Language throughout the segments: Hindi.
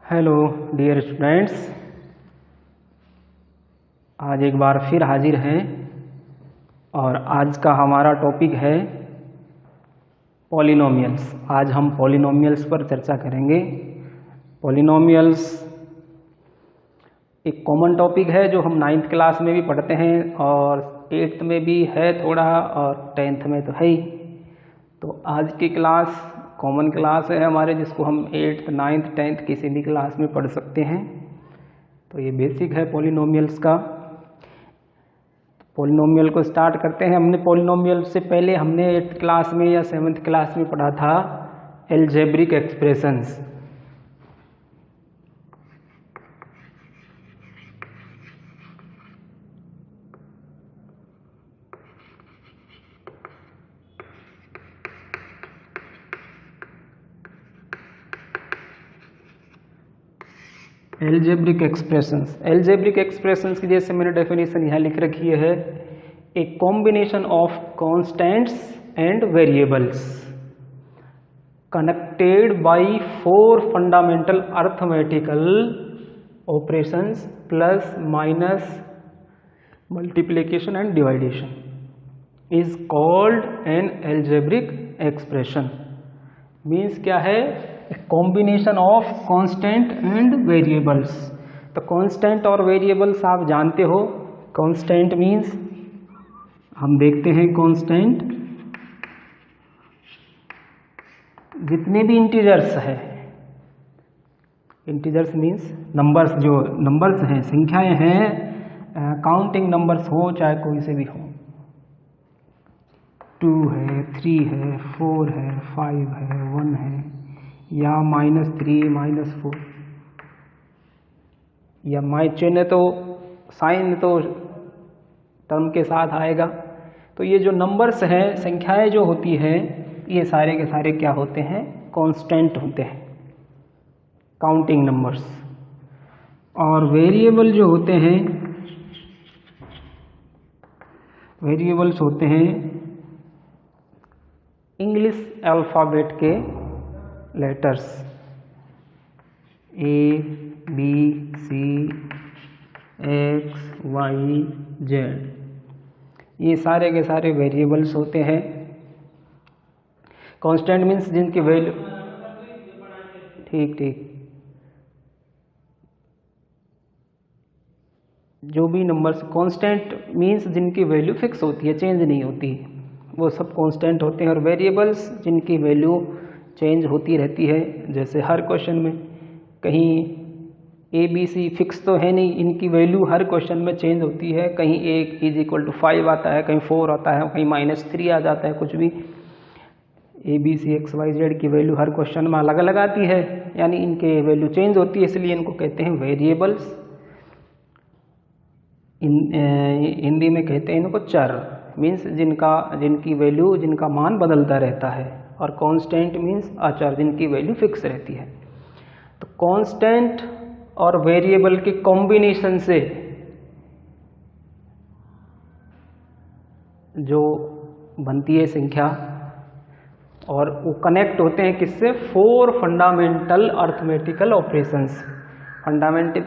हेलो डियर स्टूडेंट्स, आज एक बार फिर हाजिर हैं और आज का हमारा टॉपिक है पॉलिनोमियल्स। आज हम पॉलिनोमियल्स पर चर्चा करेंगे। पॉलिनोमियल्स एक कॉमन टॉपिक है जो हम 9th क्लास में भी पढ़ते हैं और 8th में भी है थोड़ा और 10th में तो है ही। तो आज की क्लास कॉमन क्लास है हमारे, जिसको हम 8th, 9th, 10th किसी भी क्लास में पढ़ सकते हैं। तो ये बेसिक है पॉलिनोमियल्स का। पॉलिनोमियल को स्टार्ट करते हैं। हमने पॉलिनोमियल से पहले 8th क्लास में या 7th क्लास में पढ़ा था एल्जेब्रिक एक्सप्रेशंस। एल्जेब्रिक एक्सप्रेशंस की जैसे मैंने डेफिनेशन यहाँ लिख रखी है, a combination of constants and variables connected by 4 fundamental arithmetical operations plus minus multiplication and division is called an algebraic expression. Means क्या है? Combination of constant and variables. तो कांस्टेंट और वेरिएबल्स आप जानते हो। कांस्टेंट मीन्स हम देखते हैं कांस्टेंट जितने भी इंटीजर्स है, इंटीजर्स मीन्स नंबर्स, जो नंबर्स हैं, संख्याएं हैं, काउंटिंग नंबर्स हो चाहे कोई से भी हो, 2 है, 3 है, 4 है, 5 है, 1 है, या -3, -4, या चिन्ह तो साइन तो टर्म के साथ आएगा। तो ये जो नंबर्स हैं, संख्याएं जो होती हैं, ये सारे के सारे क्या होते हैं? कांस्टेंट होते हैं, काउंटिंग नंबर्स। और वेरिएबल जो होते हैं, वेरिएबल्स होते हैं इंग्लिश अल्फ़ाबेट के letters A, B, C, X, Y, Z। ये सारे के सारे वेरिएबल्स होते हैं। कांस्टेंट मीन्स जिनकी वैल्यू, ठीक, जो भी नंबर्स, कांस्टेंट मीन्स जिनकी वैल्यू फिक्स होती है, चेंज नहीं होती, वो सब कांस्टेंट होते हैं। और वेरिएबल्स जिनकी वैल्यू चेंज होती रहती है। जैसे हर क्वेश्चन में कहीं ABC फिक्स तो है नहीं, इनकी वैल्यू हर क्वेश्चन में चेंज होती है। कहीं A = 5 आता है, कहीं 4 आता है, कहीं -3 आ जाता है। कुछ भी ABC XYZ की वैल्यू हर क्वेश्चन में अलग अलग आती है, यानी इनके वैल्यू चेंज होती है, इसलिए इनको कहते हैं वेरिएबल्स। हिंदी में कहते हैं इनको चर, मीन्स जिनकी वैल्यू, जिनका मान बदलता रहता है। और कांस्टेंट मीन्स अचर, जिनकी वैल्यू फिक्स रहती है। तो कांस्टेंट और वेरिएबल के कॉम्बिनेशन से जो बनती है संख्या, और वो कनेक्ट होते हैं किससे? 4 fundamental arithmetical operations. Fundamental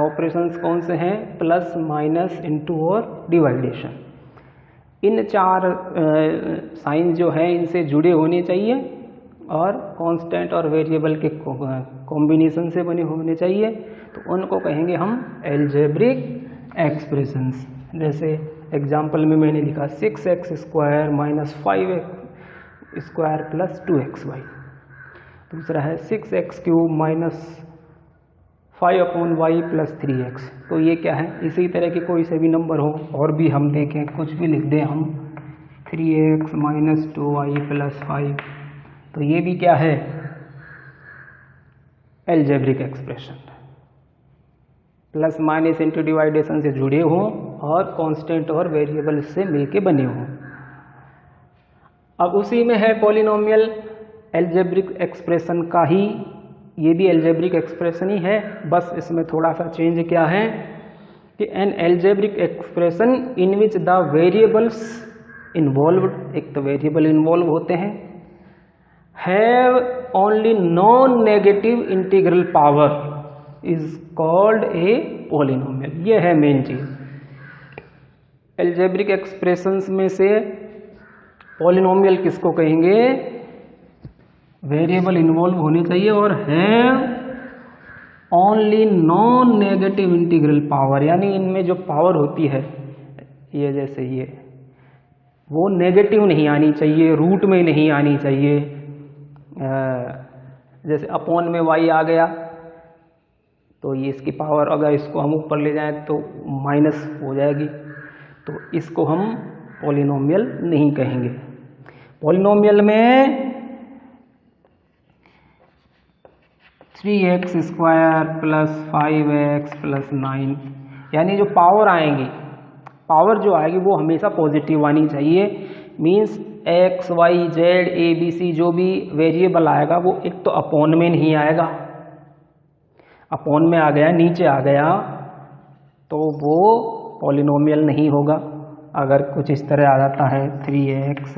operations कौन से हैं? प्लस, माइनस, इनटू और डिवाइडेशन। इन 4 साइन जो हैं इनसे जुड़े होने चाहिए और कांस्टेंट और वेरिएबल के कॉम्बिनेशन से बने होने चाहिए। तो उनको कहेंगे हम एल्जेब्रिक एक्सप्रेशंस। जैसे एग्जांपल में मैंने लिखा 6x² - 5x² + 2xy। दूसरा है 6x³ - 5/y + 3x। तो ये क्या है? इसी तरह के कोई से भी नंबर हो, और भी हम देखें, कुछ भी लिख दें हम, 3x - 2y + 5। तो ये भी क्या है? Algebraic expression. Plus, minus, into, डिवाइडेशन से जुड़े हों और कांस्टेंट और वेरिएबल से मिलके बने हों। अब उसी में है पॉलिनोमियल, एल्जेब्रिक एक्सप्रेशन का ही, ये भी एल्जेब्रिक एक्सप्रेशन ही है, बस इसमें थोड़ा सा चेंज क्या है कि N algebraic expression in which the variables involved, एक तो वेरिएबल इन्वॉल्व होते हैं, have only non negative integral power is called a polynomial. ये है मेन चीज। एल्जेब्रिक एक्सप्रेशंस में से पॉलिनोमियल किसको कहेंगे? वेरिएबल इन्वॉल्व होने चाहिए और have only non negative integral power, यानी इनमें जो पावर होती है ये जैसे ये वो नेगेटिव नहीं आनी चाहिए, रूट में नहीं आनी चाहिए। जैसे अपॉन में y आ गया तो ये इसकी पावर अगर इसको हम ऊपर ले जाएं तो माइनस हो जाएगी, तो इसको हम पॉलिनोमियल नहीं कहेंगे। पॉलिनोमियल में 3x square plus 5x plus 9, यानी जो पावर आएंगी, पावर जो आएगी वो हमेशा पॉजिटिव आनी चाहिए। Means x y z a b c जो भी वेरिएबल आएगा वो एक तो अपॉन में नहीं आएगा, अपॉन में आ गया, नीचे आ गया तो वो पॉलिनोमियल नहीं होगा। अगर कुछ इस तरह आ जाता है 3x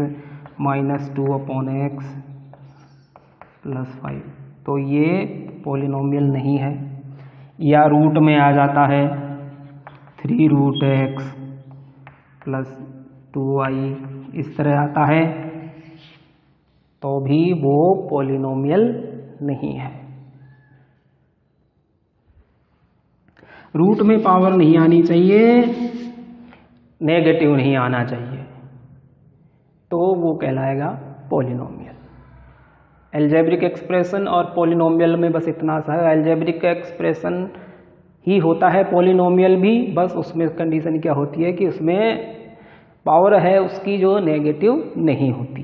minus 2 upon x plus 5, तो ये पॉलिनोमियल नहीं है। या रूट में आ जाता है 3 रूट x प्लस 2y, इस तरह आता है तो भी वो पॉलिनोमियल नहीं है। रूट में पावर नहीं आनी चाहिए, नेगेटिव नहीं आना चाहिए, तो वो कहलाएगा पॉलिनोमियल। एल्जेब्रिक एक्सप्रेशन और पॉलिनोमियल में बस इतना सा है। एल्जेब्रिक एक्सप्रेशन ही होता है पॉलिनोमियल भी, बस उसमें कंडीशन क्या होती है कि उसमें पावर है उसकी जो नेगेटिव नहीं होती।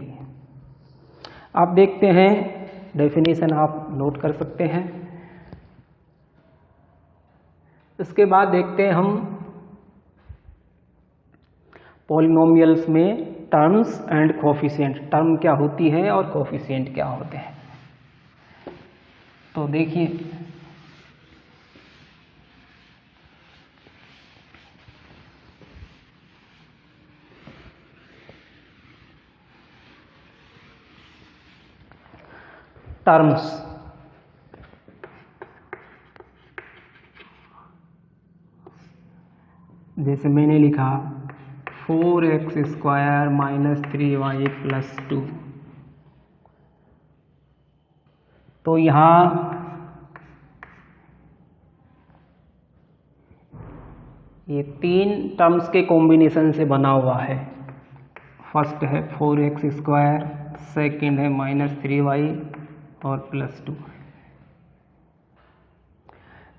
आप देखते हैं डेफिनेशन आप नोट कर सकते हैं। इसके बाद देखते हैं हम पॉलिनोमियल्स में टर्म्स एंड कोफिशिएंट। टर्म क्या होती है और कोफिशिएंट क्या होते हैं। तो देखिए टर्म्स, जैसे मैंने लिखा 4x square minus 3y plus 2, तो यहाँ ये 3 टर्म्स के कॉम्बिनेशन से बना हुआ है। फर्स्ट है 4x स्क्वायर, सेकेंड है माइनस 3y और प्लस 2।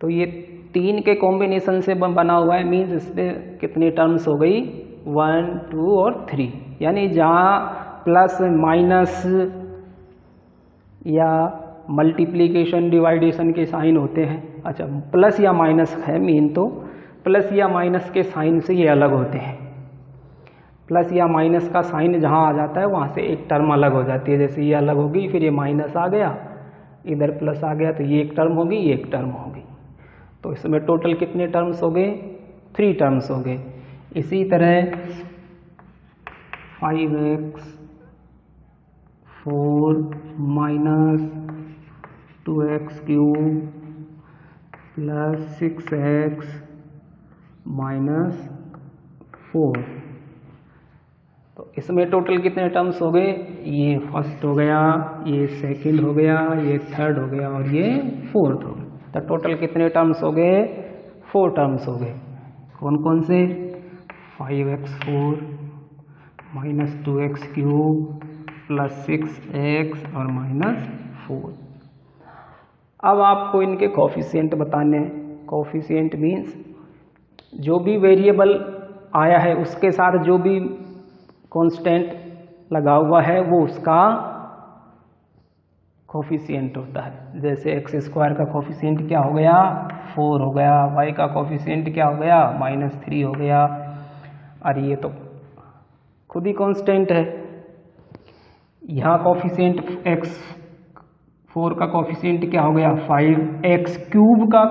तो ये 3 के कॉम्बिनेशन से बना हुआ है। मीन्स इसमें कितनी टर्म्स हो गई? 1 2 और 3, यानी जहाँ प्लस माइनस या मल्टीप्लिकेशन डिवाइडेशन के साइन होते हैं, अच्छा प्लस या माइनस है मेन, तो प्लस या माइनस के साइन से ये अलग होते हैं। प्लस या माइनस का साइन जहाँ आ जाता है वहाँ से एक टर्म अलग हो जाती है। जैसे ये अलग होगी, फिर ये माइनस आ गया, इधर प्लस आ गया, तो ये एक टर्म होगी, ये एक टर्म होगी। तो इसमें टोटल कितने टर्म्स हो गए? 3 टर्म्स हो गए। इसी तरह 5x 4 minus 2x cube plus 6x minus 4, तो इसमें टोटल कितने टर्म्स हो गए? ये फर्स्ट हो गया, ये सेकंड हो गया, ये थर्ड हो गया और ये फोर्थ हो गया। तो टोटल कितने टर्म्स हो गए? 4 टर्म्स हो गए। कौन कौन से? 5x4 minus 2x cube plus 6x और माइनस 4। अब आपको इनके कोफिशिएंट बताने हैं। कोफिशिएंट मीन्स जो भी वेरिएबल आया है उसके साथ जो भी कांस्टेंट लगा हुआ है वो उसका कोफिशिएंट होता है। जैसे एक्स स्क्वायर का कोफिशिएंट क्या हो गया? 4 हो गया। वाई का कोफिशिएंट क्या हो गया? -3 हो गया। और ये तो खुद ही कांस्टेंट है। यहाँ कोफिशिएंट x4 का कोफिशिएंट क्या हो गया? 5। एक्स क्यूब का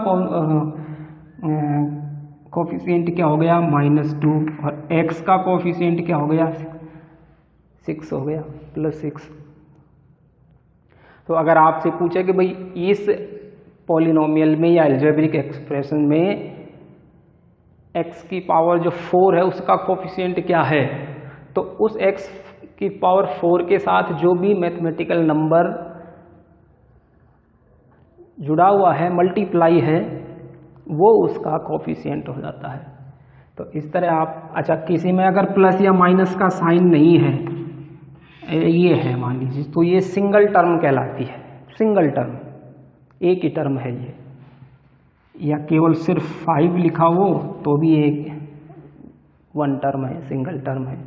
कोफिशिएंट क्या हो गया? -2। और x का कोफिशिएंट क्या हो गया? 6 हो गया, +6। तो अगर आपसे पूछे कि भाई इस पॉलिनोमियल में या अलजेब्रिक एक्सप्रेशन में x की पावर जो 4 है उसका कोफिशिएंट क्या है, तो उस x की पावर 4 के साथ जो भी मैथमेटिकल नंबर जुड़ा हुआ है, मल्टीप्लाई है, वो उसका कोफिशिएंट हो जाता है। तो इस तरह आप, अच्छा किसी में अगर प्लस या माइनस का साइन नहीं है, ये है मान लीजिए, तो ये सिंगल टर्म कहलाती है। सिंगल टर्म, एक ही टर्म है ये, या केवल सिर्फ 5 लिखा हो तो भी एक वन टर्म है, सिंगल टर्म है।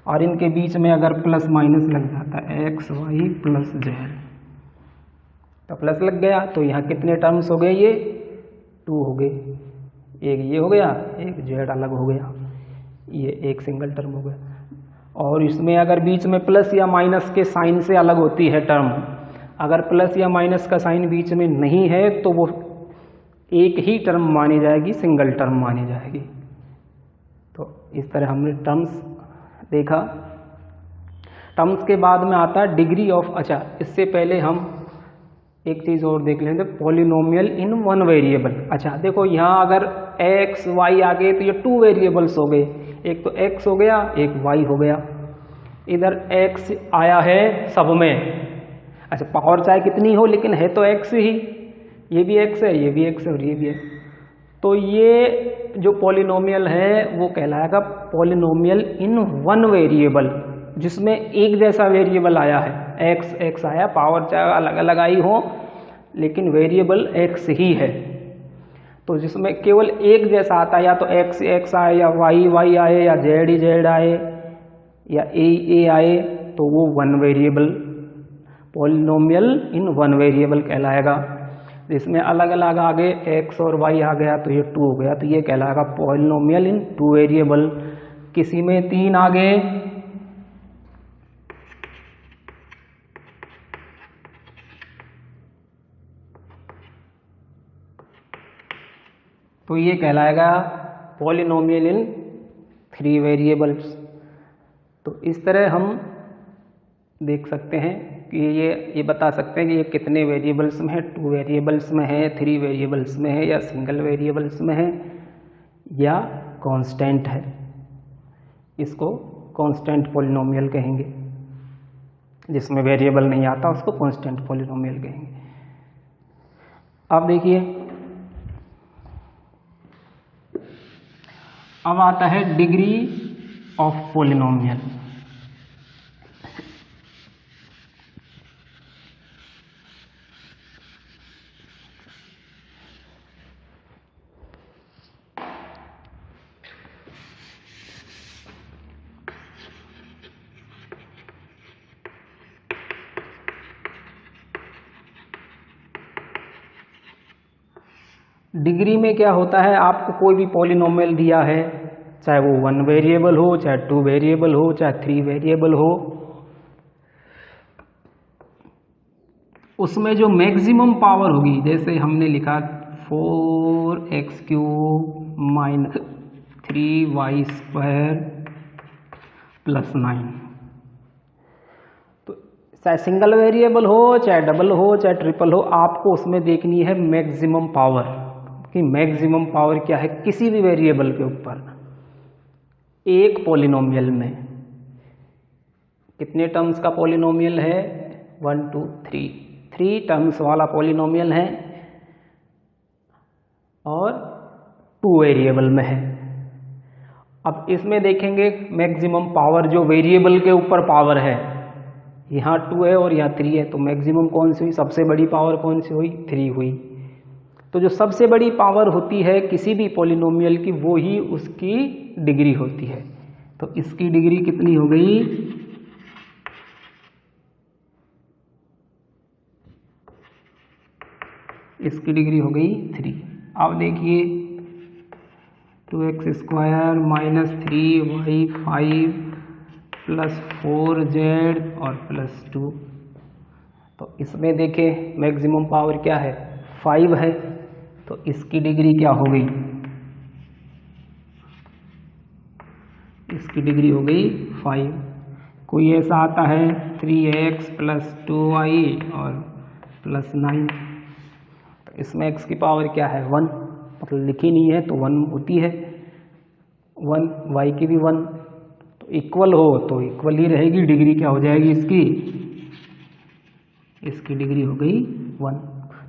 और इनके बीच में अगर प्लस माइनस लग जाता है, एक्स वाई प्लस जेड, तो प्लस लग गया, तो यहाँ कितने टर्म्स हो गए, ये 2 हो गए, एक ये हो गया, एक जेड अलग हो गया, ये एक सिंगल टर्म हो गया। और इसमें अगर बीच में प्लस या माइनस के साइन से अलग होती है टर्म, अगर प्लस या माइनस का साइन बीच में नहीं है तो वो एक ही टर्म मानी जाएगी, सिंगल टर्म मानी जाएगी। तो इस तरह हमने टर्म्स देखा। टर्म्स के बाद में आता है डिग्री ऑफ, अच्छा इससे पहले हम एक चीज़ और देख लेंगे, पॉलिनोमियल इन वन वेरिएबल। अच्छा देखो यहाँ अगर एक्स वाई आ गए तो ये 2 वेरिएबल्स हो गए, एक तो x हो गया, एक y हो गया। इधर x आया है सब में, अच्छा पावर चाहे कितनी हो लेकिन है तो x ही, ये भी x है, ये भी x है और ये भी है। तो ये जो पॉलिनोमियल है वो कहलाएगा पॉलिनोमियल इन वन वेरिएबल, जिसमें एक जैसा वेरिएबल आया है, x आया, पावर चाहे अलग अलग आई हो लेकिन वेरिएबल x ही है। तो जिसमें केवल एक जैसा आता है, या तो x आए या y आए या z आए या a आए, तो वो one variable, polynomial in one variable कहलाएगा। जिसमें अलग अलग आगे x और y आ गया तो ये 2 हो गया, तो ये कहलाएगा पॉलिनोमियल इन 2 वेरिएबल। किसी में 3 आ गए तो ये कहलाएगा पॉलिनोमियल इन 3 वेरिएबल्स। तो इस तरह हम देख सकते हैं कि ये बता सकते हैं कि ये कितने वेरिएबल्स में है, 2 वेरिएबल्स में है, 3 वेरिएबल्स में है, या सिंगल वेरिएबल्स में है, या कांस्टेंट है। इसको कांस्टेंट पॉलिनोमियल कहेंगे, जिसमें वेरिएबल नहीं आता उसको कांस्टेंट पॉलिनोमियल कहेंगे। अब देखिए, अब आता है डिग्री ऑफ पॉलिनोमियल। डिग्री में क्या होता है, आपको कोई भी पॉलिनोमियल दिया है, चाहे वो 1 वेरिएबल हो, चाहे 2 वेरिएबल हो, चाहे 3 वेरिएबल हो, उसमें जो मैक्सिमम पावर होगी, जैसे हमने लिखा 4x³ - 3y² + 9, तो चाहे सिंगल वेरिएबल हो, चाहे डबल हो, चाहे ट्रिपल हो, आपको उसमें देखनी है मैक्सिमम पावर कि मैक्सिमम पावर क्या है किसी भी वेरिएबल के ऊपर। एक पॉलिनोमियल में कितने टर्म्स का पॉलिनोमियल है, 1 2 3 टर्म्स वाला पॉलिनोमियल है और 2 वेरिएबल में है। अब इसमें देखेंगे मैक्सिमम पावर जो वेरिएबल के ऊपर पावर है, यहाँ 2 है और यहाँ 3 है, तो मैक्सिमम कौन सी हुई, सबसे बड़ी पावर कौन सी हुई, 3 हुई। तो जो सबसे बड़ी पावर होती है किसी भी पॉलिनोमियल की, वो ही उसकी डिग्री होती है। तो इसकी डिग्री कितनी हो गई, इसकी डिग्री हो गई 3। अब देखिए 2x² - 3y5 + 4z और +2। तो इसमें देखें मैक्सिमम पावर क्या है, 5 है, तो इसकी डिग्री क्या हो गई, इसकी डिग्री हो गई 5। कोई ऐसा आता है 3x + 2y और +9। तो इसमें x की पावर क्या है 1, मतलब लिखी नहीं है तो 1 होती है 1, y की भी 1, तो इक्वल हो तो इक्वल ही रहेगी। डिग्री क्या हो जाएगी इसकी डिग्री हो गई 1।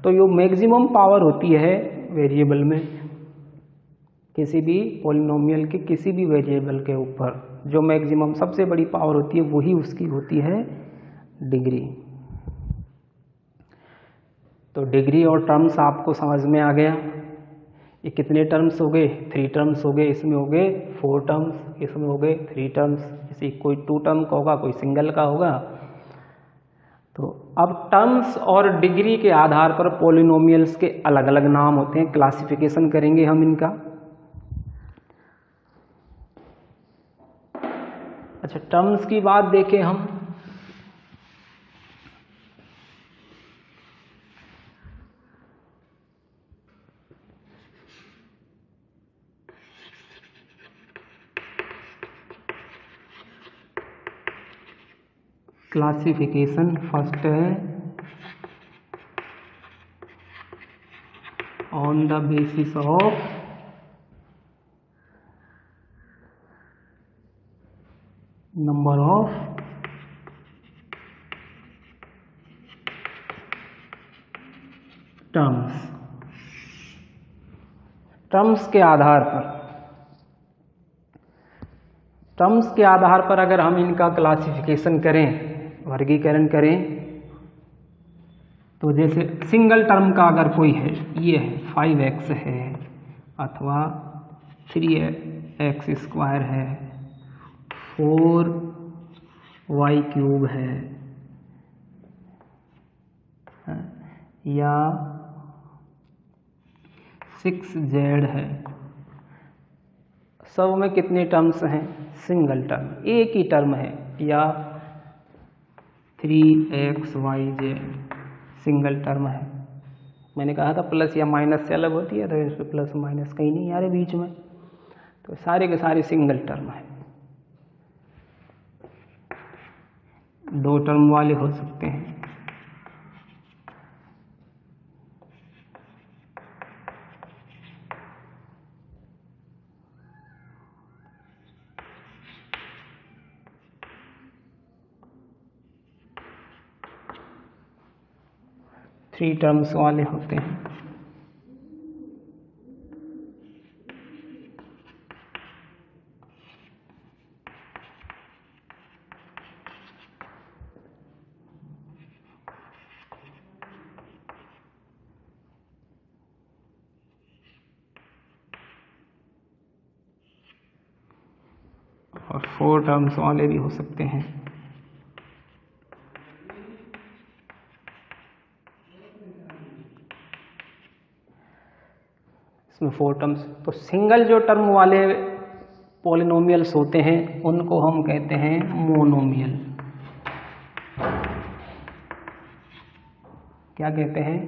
तो ये मैक्सिमम पावर होती है वेरिएबल में, किसी भी पॉलिनोमियल के किसी भी वेरिएबल के ऊपर जो मैक्सिमम सबसे बड़ी पावर होती है वही उसकी होती है डिग्री। तो डिग्री और टर्म्स आपको समझ में आ गया। ये कितने टर्म्स हो गए 3 टर्म्स हो गए, इसमें हो गए 4 टर्म्स, इसमें हो गए 3 टर्म्स। इसी कोई 2 टर्म का होगा, कोई सिंगल का होगा। तो अब टर्म्स और डिग्री के आधार पर पॉलिनोमियल्स के अलग अलग नाम होते हैं, क्लासिफिकेशन करेंगे हम इनका। अच्छा, टर्म्स की बात देखें हम, क्लासिफिकेशन फर्स्ट है on the basis of number of terms. Terms के आधार पर अगर हम इनका क्लासिफिकेशन करें, वर्गीकरण करें, तो जैसे सिंगल टर्म का अगर कोई है, ये है 5x है अथवा 3x² है, 4y³ है, या 6z है, सब में कितने टर्म्स हैं सिंगल टर्म, एक ही टर्म है, या 3xyz सिंगल टर्म है। मैंने कहा था प्लस या माइनस से अलग होती है, तो इसमें प्लस माइनस कहीं नहीं आ रहे बीच में, तो सारे के सारे सिंगल टर्म है। 2 टर्म वाले हो सकते हैं। थ्री टर्म्स वाले होते हैं। और 4 टर्म्स वाले भी हो सकते हैं। इसमें 4 टर्म्स। तो सिंगल जो टर्म वाले पॉलिनोमियल्स होते हैं उनको हम कहते हैं मोनोमियल। क्या कहते हैं?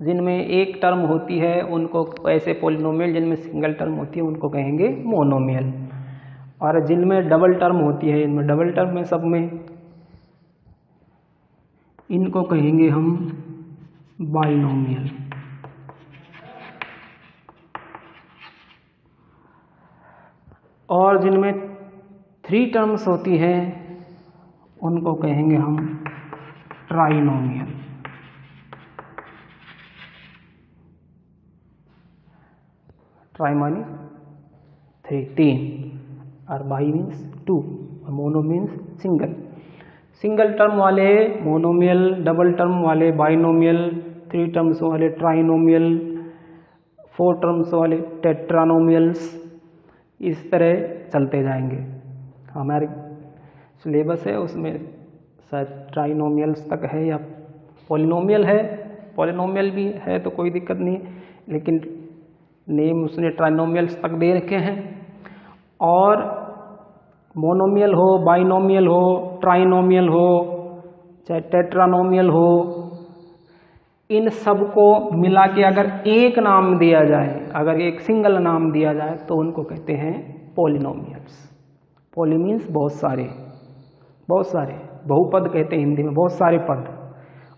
जिनमें एक टर्म होती है उनको, ऐसे पॉलिनोमियल जिनमें सिंगल टर्म होती है उनको कहेंगे मोनोमियल। और जिनमें डबल टर्म होती है, इनमें डबल टर्म है सब में, इनको कहेंगे हम बाइनोमियल। और जिनमें 3 टर्म्स होती है उनको कहेंगे हम ट्राइनोमियल। ट्राई मानी 3 और बाई मीन्स 2 और mono means single. Single term वाले मोनोमियल, डबल टर्म वाले बाइनोमियल, 3 टर्म्स वाले ट्राइनोमियल, 4 टर्म्स वाले टेट्रानोमियल्स, इस तरह चलते जाएंगे। हमारे सिलेबस है उसमें शायद ट्राइनोमियल्स तक है या पॉलिनोमियल है। पॉलिनोमियल भी है तो कोई दिक्कत नहीं, लेकिन नेम उसने ट्राइनोमियल्स तक दे रखे हैं। और मोनोमियल हो, बाइनोमियल हो, ट्राइनोमियल हो, चाहे टेट्रानोमियल हो, इन सब को मिला के अगर एक नाम दिया जाए, अगर एक सिंगल नाम दिया जाए तो उनको कहते हैं पॉलिनोमियल्स। पॉली मीन्स बहुत सारे, बहुत सारे, बहुपद कहते हैं हिंदी में, बहुत सारे पद,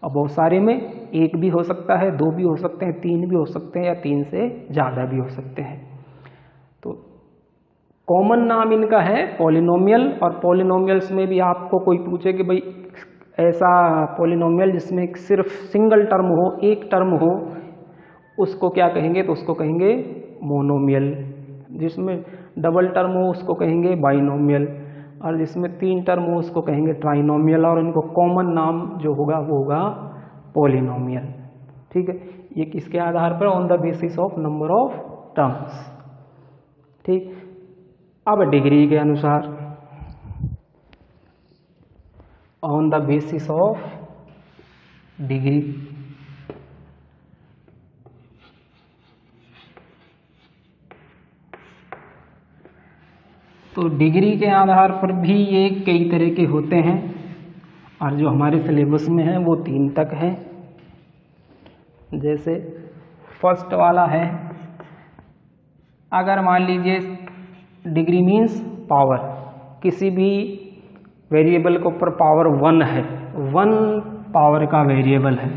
और बहुत सारे में एक भी हो सकता है, दो भी हो सकते हैं, तीन भी हो सकते हैं, या तीन से ज़्यादा भी हो सकते हैं। तो कॉमन नाम इनका है पॉलिनोमियल। और पॉलिनोमियल्स में भी आपको कोई पूछे कि भाई ऐसा पॉलिनोमियल जिसमें सिर्फ सिंगल टर्म हो, एक टर्म हो, उसको क्या कहेंगे? तो उसको कहेंगे मोनोमियल। जिसमें डबल टर्म हो उसको कहेंगे बाइनोमियल, और जिसमें तीन टर्म हो उसको कहेंगे ट्राइनोमियल, और इनको कॉमन नाम जो होगा वो होगा पॉलिनोमियल। ठीक है, ये किसके आधार पर? On the basis of number of terms. ठीक, अब डिग्री के अनुसार, on the basis of degree, तो डिग्री के आधार पर भी ये कई तरह के होते हैं, और जो हमारे सिलेबस में है वो 3 तक है। जैसे फर्स्ट वाला है, अगर मान लीजिए डिग्री मीन्स पावर, किसी भी वेरिएबल के ऊपर पावर 1 है, 1 पावर का वेरिएबल है,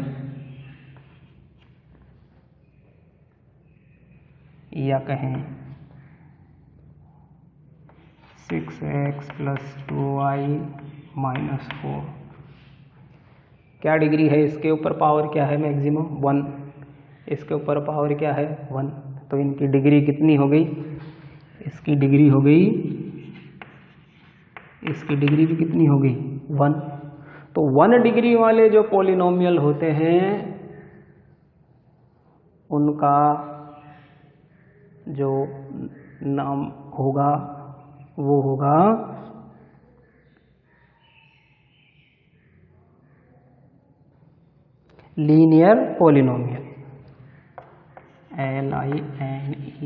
या कहें 6x + 2y - 4, क्या डिग्री है? इसके ऊपर पावर क्या है? मैक्सिमम 1, इसके ऊपर पावर क्या है? 1। तो इनकी डिग्री कितनी हो गई? इसकी डिग्री हो गई, इसकी डिग्री भी कितनी हो गई? 1। तो 1 डिग्री वाले जो पॉलिनोमियल होते हैं उनका जो नाम होगा वो होगा linear polynomial, LINEAR।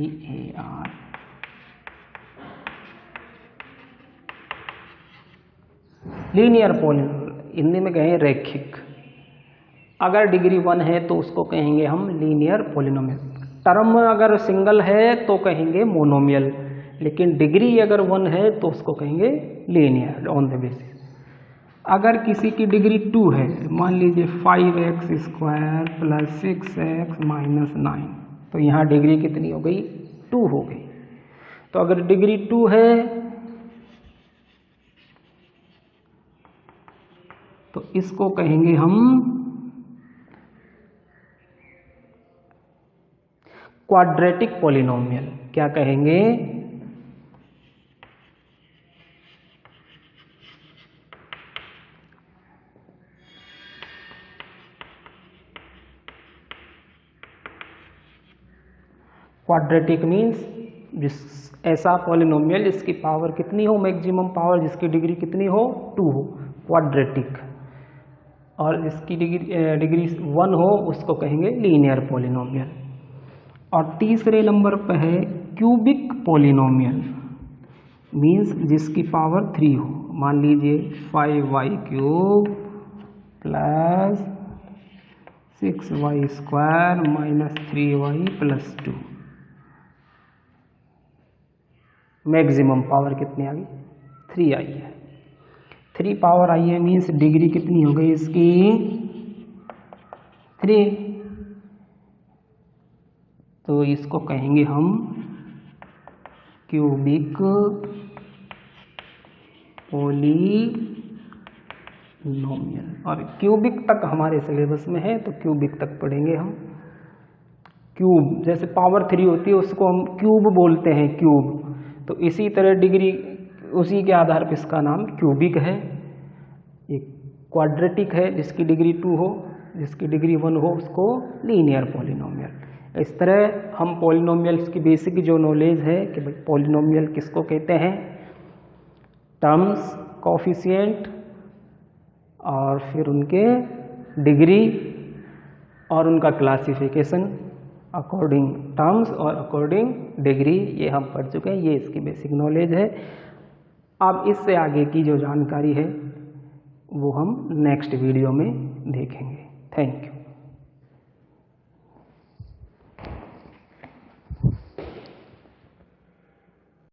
Linear polynomial Hindi में कहें रैखिक। अगर डिग्री 1 है तो उसको कहेंगे हम लीनियर पॉलिनोमियल। टर्म अगर सिंगल है तो कहेंगे मोनोमियल, लेकिन डिग्री अगर 1 है तो उसको कहेंगे लीनियर ऑन द बेसिस। अगर किसी की डिग्री 2 है, मान लीजिए 5x² + 6x - 9, तो यहाँ डिग्री कितनी हो गई? 2 हो गई। तो अगर डिग्री 2 है तो इसको कहेंगे हम क्वाड्रेटिक पॉलिनोमियल। क्या कहेंगे? क्वाड्रेटिक मीन्स ऐसा पॉलिनोमियल जिसकी पावर कितनी हो? मैक्सिमम पावर, जिसकी डिग्री कितनी हो? 2 हो, क्वाड्रेटिक। और जिसकी डिग्री 1 हो उसको कहेंगे लीनियर पॉलिनोमियल। और तीसरे नंबर पर है क्यूबिक पॉलिनोमियल, मीन्स जिसकी पावर 3 हो। मान लीजिए 5y³ + 6y² - 3y + 2, maximum power कितनी आ गई? 3 आई है। 3 पावर आई है मीन्स डिग्री कितनी हो गई इसकी? 3। तो इसको कहेंगे हम क्यूबिक पॉलिनोमियल। और क्यूबिक तक हमारे सिलेबस में है तो क्यूबिक तक पढ़ेंगे हम। क्यूब जैसे पावर 3 होती है उसको हम क्यूब बोलते हैं, क्यूब। तो इसी तरह डिग्री उसी के आधार पर इसका नाम क्यूबिक है। एक क्वाड्रेटिक है जिसकी डिग्री 2 हो, जिसकी डिग्री 1 हो उसको लीनियर पॉलिनोमियल। इस तरह हम पॉलिनोमियल्स की बेसिक जो नॉलेज है कि भाई पॉलिनोमियल किसको कहते हैं, टर्म्स, कोफिशिएंट, और फिर उनके डिग्री और उनका क्लासिफिकेशन अकॉर्डिंग टर्म्स और अकॉर्डिंग डिग्री, ये हम पढ़ चुके हैं। ये इसकी बेसिक नॉलेज है। अब इससे आगे की जो जानकारी है वो हम नेक्स्ट वीडियो में देखेंगे। Thank you.